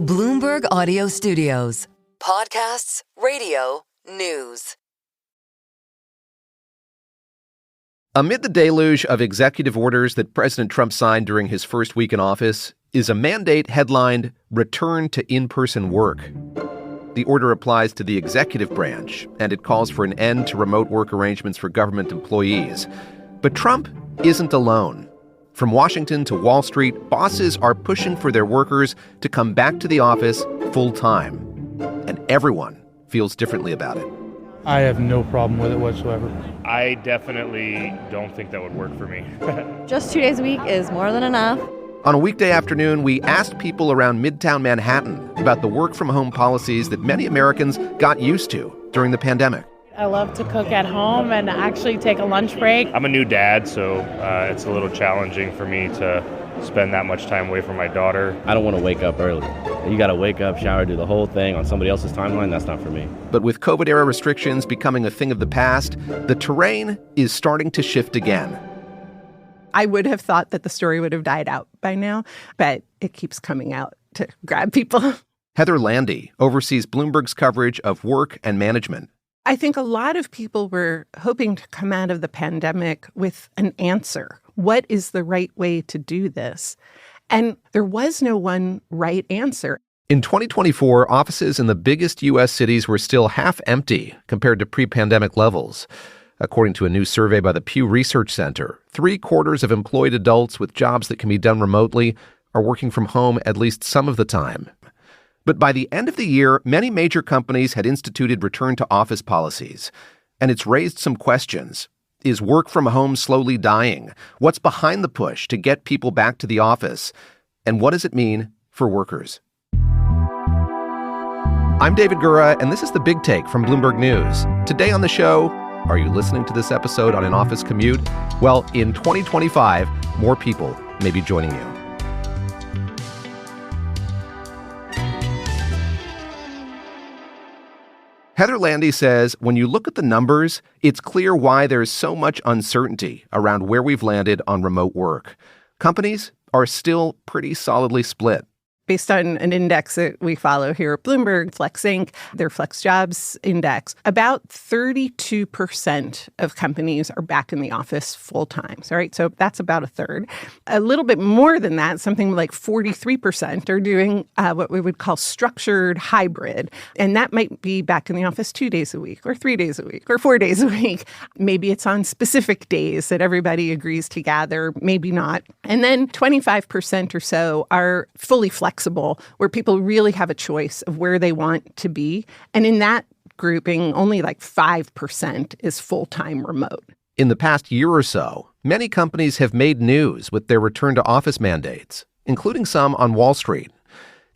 Bloomberg Audio Studios. Podcasts, radio, news. Amid the deluge of executive orders that President Trump signed during his first week in office is a mandate headlined, "Return to in-person work." The order applies to the executive branch, and it calls for an end to remote work arrangements for government employees. But Trump isn't alone. From Washington to Wall Street, bosses are pushing for their workers to come back to the office full-time. And everyone feels differently about it. I have no problem with it whatsoever. I definitely don't think that would work for me. Just 2 days a week is more than enough. On a weekday afternoon, we asked people around Midtown Manhattan about the work-from-home policies that many Americans got used to during the pandemic. I love to cook at home and actually take a lunch break. I'm a new dad, so it's a little challenging for me to spend that much time away from my daughter. I don't want to wake up early. You got to wake up, shower, do the whole thing on somebody else's timeline. That's not for me. But with COVID-era restrictions becoming a thing of the past, the terrain is starting to shift again. I would have thought that the story would have died out by now, but it keeps coming out to grab people. Heather Landy oversees Bloomberg's coverage of work and management. I think a lot of people were hoping to come out of the pandemic with an answer. What is the right way to do this? And there was no one right answer. In 2024, offices in the biggest U.S. cities were still half empty compared to pre-pandemic levels. According to a new survey by the Pew Research Center, 3/4 of employed adults with jobs that can be done remotely are working from home at least some of the time. But by the end of the year, many major companies had instituted return-to-office policies, and it's raised some questions. Is work from home slowly dying? What's behind the push to get people back to the office? And what does it mean for workers? I'm David Gura, and this is The Big Take from Bloomberg News. Today on the show, are you listening to this episode on an office commute? Well, in 2025, more people may be joining you. Heather Landy says when you look at the numbers, it's clear why there's so much uncertainty around where we've landed on remote work. Companies are still pretty solidly split. Based on an index that we follow here at Bloomberg, Flex Inc., their Flex Jobs Index, about 32% of companies are back in the office full time. All right, so that's about a third. A little bit more than that, something like 43% are doing what we would call structured hybrid. And that might be back in the office 2 days a week or 3 days a week or 4 days a week. Maybe it's on specific days that everybody agrees to gather, maybe not. And then 25% or so are fully flexible, where people really have a choice of where they want to be. And in that grouping, only like 5% is full-time remote. In the past year or so, many companies have made news with their return-to-office mandates, including some on Wall Street.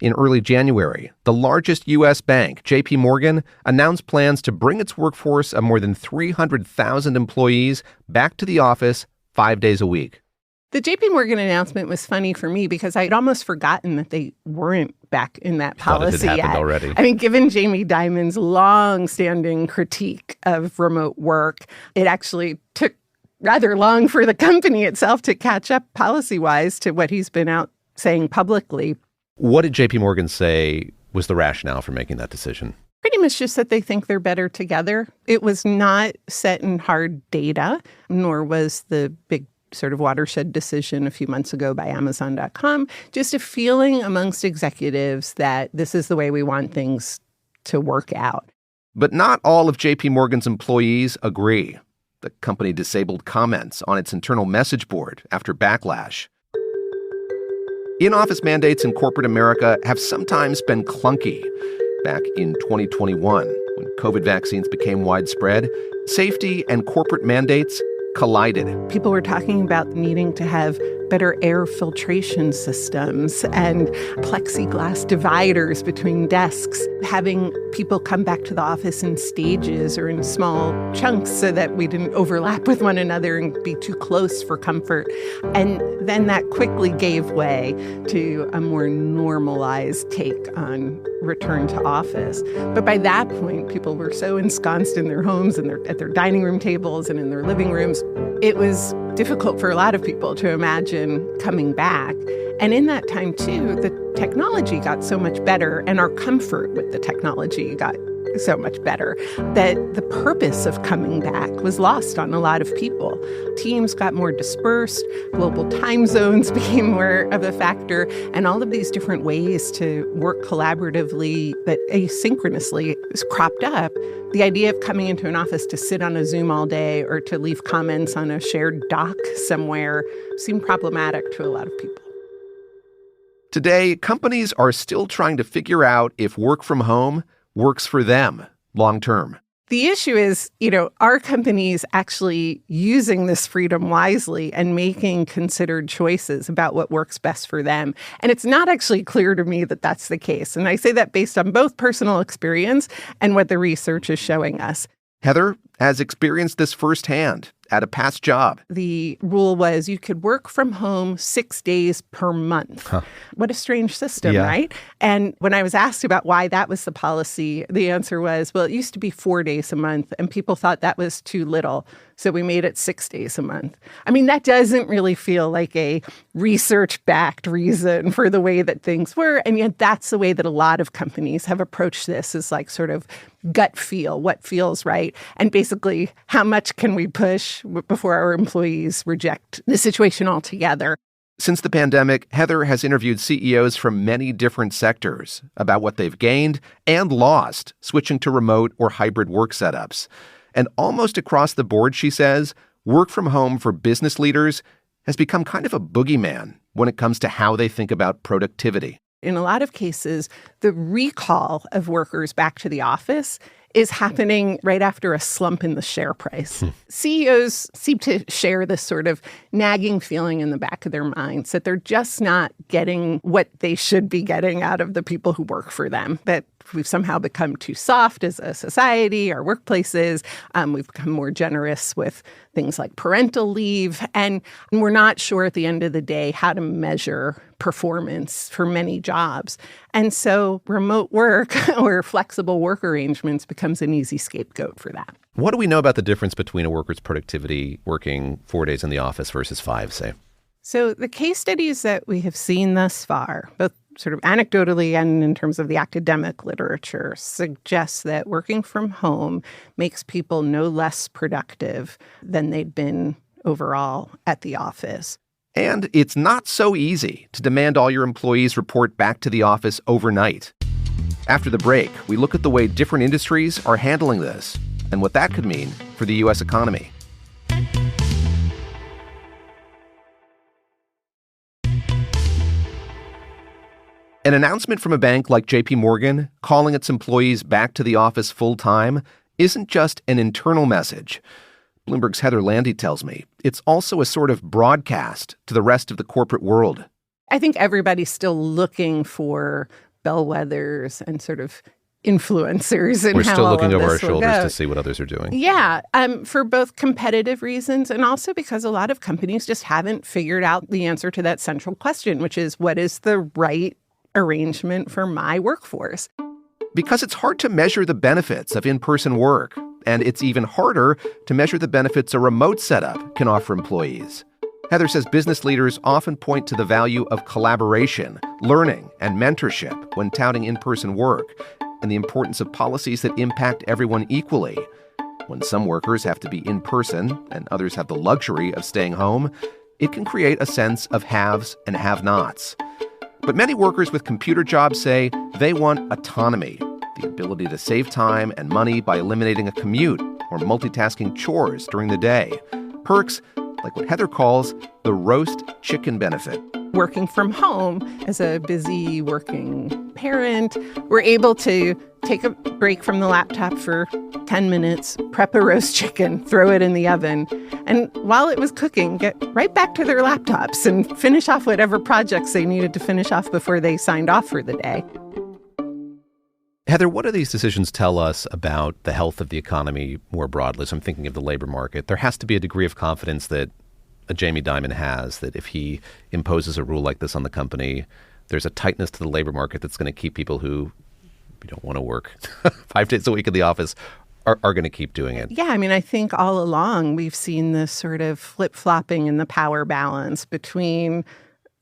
In early January, the largest U.S. bank, JPMorgan, announced plans to bring its workforce of more than 300,000 employees back to the office 5 days a week. The JPMorgan announcement was funny for me because I'd almost forgotten that they weren't back in that policy yet. Already. I mean, given Jamie Dimon's long-standing critique of remote work, it actually took rather long for the company itself to catch up policy-wise to what he's been out saying publicly. What did JPMorgan say was the rationale for making that decision? Pretty much just that they think they're better together. It was not set in hard data, nor was the big sort of watershed decision a few months ago by Amazon.com, just a feeling amongst executives that this is the way we want things to work out. But not all of JPMorgan's employees agree. The company disabled comments on its internal message board after backlash. In-office mandates in corporate America have sometimes been clunky. Back in 2021, when COVID vaccines became widespread, safety and corporate mandates collided. People were talking about needing to have better air filtration systems and plexiglass dividers between desks, having people come back to the office in stages or in small chunks so that we didn't overlap with one another and be too close for comfort. And then that quickly gave way to a more normalized take on return to office. But by that point, people were so ensconced in their homes and at their dining room tables and in their living rooms, it was difficult for a lot of people to imagine coming back. And in that time, too, the technology got so much better and our comfort with the technology got so much better that the purpose of coming back was lost on a lot of people. Teams got more dispersed, global time zones became more of a factor, and all of these different ways to work collaboratively but asynchronously cropped up. The idea of coming into an office to sit on a Zoom all day or to leave comments on a shared doc somewhere seemed problematic to a lot of people. Today, companies are still trying to figure out if work from home works for them long term. The issue is, are companies actually using this freedom wisely and making considered choices about what works best for them? And it's not actually clear to me that that's the case. And I say that based on both personal experience and what the research is showing us. Heather has experienced this firsthand at a past job. The rule was you could work from home 6 days per month. What a strange system, right? And when I was asked about why that was the policy, the answer was, well, it used to be 4 days a month, and people thought that was too little. So we made it 6 days a month. I mean, that doesn't really feel like a research-backed reason for the way that things were. And yet that's the way that a lot of companies have approached this, is like sort of gut feel, what feels right. And basically, how much can we push before our employees reject the situation altogether? Since the pandemic, Heather has interviewed CEOs from many different sectors about what they've gained and lost switching to remote or hybrid work setups. And almost across the board, she says, work from home for business leaders has become kind of a boogeyman when it comes to how they think about productivity. In a lot of cases, the recall of workers back to the office is happening right after a slump in the share price. CEOs seem to share this sort of nagging feeling in the back of their minds that they're just not getting what they should be getting out of the people who work for them, that we've somehow become too soft as a society, our workplaces. We've become more generous with things like parental leave. And we're not sure at the end of the day how to measure performance for many jobs. And so remote work or flexible work arrangements becomes an easy scapegoat for that. What do we know about the difference between a worker's productivity working 4 days in the office versus 5, say? So the case studies that we have seen thus far, both sort of anecdotally and in terms of the academic literature, suggests that working from home makes people no less productive than they'd been overall at the office. And it's not so easy to demand all your employees report back to the office overnight. After the break, we look at the way different industries are handling this and what that could mean for the U.S. economy. An announcement from a bank like JPMorgan calling its employees back to the office full-time isn't just an internal message. Bloomberg's Heather Landy tells me it's also a sort of broadcast to the rest of the corporate world. I think everybody's still looking for bellwethers and sort of influencers and We're how still all looking of over our this will shoulders go. to see what others are doing. Yeah, for both competitive reasons and also because a lot of companies just haven't figured out the answer to that central question, which is what is the right arrangement for my workforce? Because it's hard to measure the benefits of in-person work, and it's even harder to measure the benefits a remote setup can offer employees. Heather says business leaders often point to the value of collaboration, learning, and mentorship when touting in-person work, and the importance of policies that impact everyone equally. When some workers have to be in person and others have the luxury of staying home, it can create a sense of haves and have-nots. But many workers with computer jobs say they want autonomy, the ability to save time and money by eliminating a commute or multitasking chores during the day. Perks like what Heather calls the roast chicken benefit. Working from home as a busy working parent, we're able to take a break from the laptop for 10 minutes, prep a roast chicken, throw it in the oven, and while it was cooking, get right back to their laptops and finish off whatever projects they needed to finish off before they signed off for the day. Heather, what do these decisions tell us about the health of the economy more broadly? So I'm thinking of the labor market. There has to be a degree of confidence that a Jamie Dimon has, that if he imposes a rule like this on the company, there's a tightness to the labor market that's going to keep people who don't want to work 5 days a week in the office are going to keep doing it. Yeah, I mean, I think all along we've seen this sort of flip-flopping in the power balance between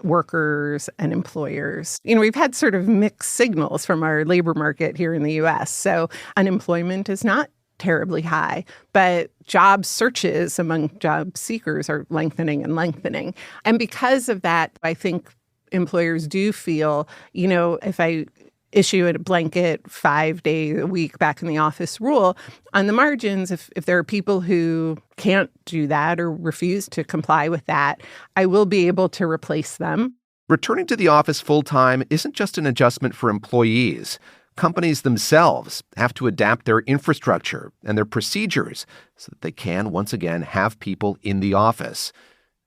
workers and employers. We've had sort of mixed signals from our labor market here in the U.S. So unemployment is not terribly high, but job searches among job seekers are lengthening and lengthening. And because of that, I think employers do feel, if I issue a blanket 5-day-a-week back in the office rule, on the margins, if there are people who can't do that or refuse to comply with that, I will be able to replace them. Returning to the office full-time isn't just an adjustment for employees. Companies themselves have to adapt their infrastructure and their procedures so that they can, once again, have people in the office.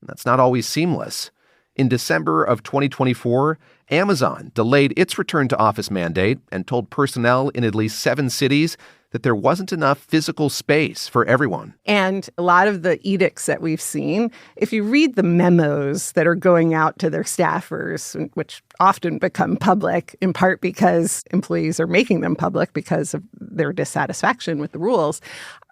And that's not always seamless. In December of 2024, Amazon delayed its return to office mandate and told personnel in at least 7 cities that there wasn't enough physical space for everyone. And a lot of the edicts that we've seen, if you read the memos that are going out to their staffers, which often become public, in part because employees are making them public because of their dissatisfaction with the rules,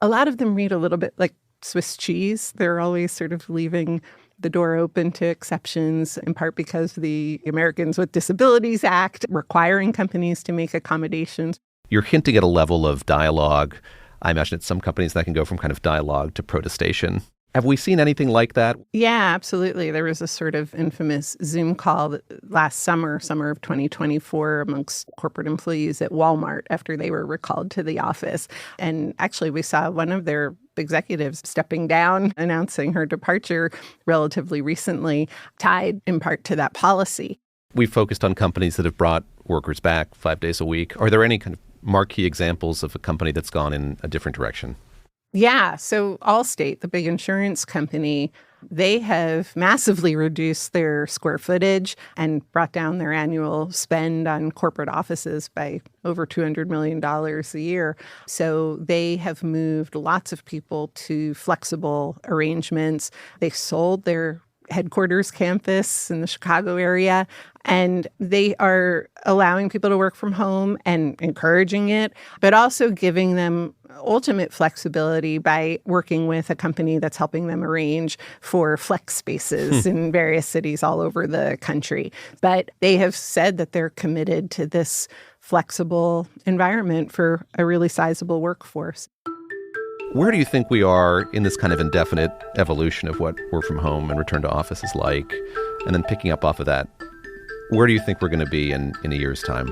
a lot of them read a little bit like Swiss cheese. They're always sort of leaving the door open to exceptions, in part because the Americans with Disabilities Act requiring companies to make accommodations. You're hinting at a level of dialogue. I imagine at some companies that can go from kind of dialogue to protestation. Have we seen anything like that? Yeah, absolutely. There was a sort of infamous Zoom call last summer of 2024, amongst corporate employees at Walmart after they were recalled to the office. And actually, we saw one of their executives stepping down, announcing her departure relatively recently, tied in part to that policy. We focused on companies that have brought workers back 5 days a week. Are there any kind of marquee examples of a company that's gone in a different direction? Yeah. So Allstate, the big insurance company, they have massively reduced their square footage and brought down their annual spend on corporate offices by over $200 million a year. So they have moved lots of people to flexible arrangements. They sold their headquarters campus in the Chicago area, and they are allowing people to work from home and encouraging it, but also giving them ultimate flexibility by working with a company that's helping them arrange for flex spaces in various cities all over the country. But they have said that they're committed to this flexible environment for a really sizable workforce. Where do you think we are in this kind of indefinite evolution of what work from home and return to office is like? And then picking up off of that, where do you think we're going to be in a year's time?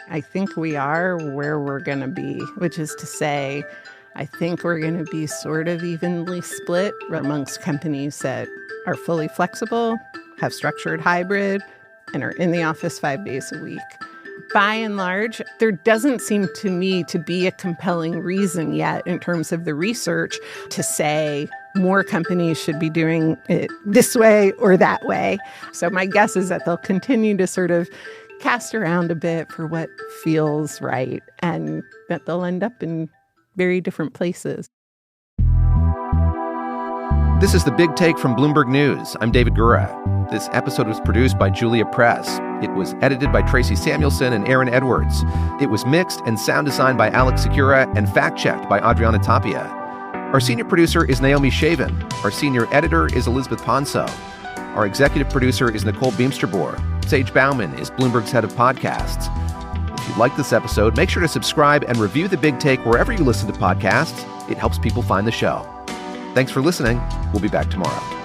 I think we are where we're going to be, which is to say, I think we're going to be sort of evenly split amongst companies that are fully flexible, have structured hybrid, and are in the office 5 days a week. By and large, there doesn't seem to me to be a compelling reason yet in terms of the research to say more companies should be doing it this way or that way. So my guess is that they'll continue to sort of cast around a bit for what feels right, and that they'll end up in very different places. This is The Big Take from Bloomberg News. I'm David Gura. This episode was produced by Julia Press. It was edited by Tracy Samuelson and Aaron Edwards. It was mixed and sound designed by Alex Segura and fact-checked by Adriana Tapia. Our senior producer is Naomi Shavin. Our senior editor is Elizabeth Ponso. Our executive producer is Nicole Beamsterboer. Sage Bauman is Bloomberg's head of podcasts. If you like this episode, make sure to subscribe and review The Big Take wherever you listen to podcasts. It helps people find the show. Thanks for listening. We'll be back tomorrow.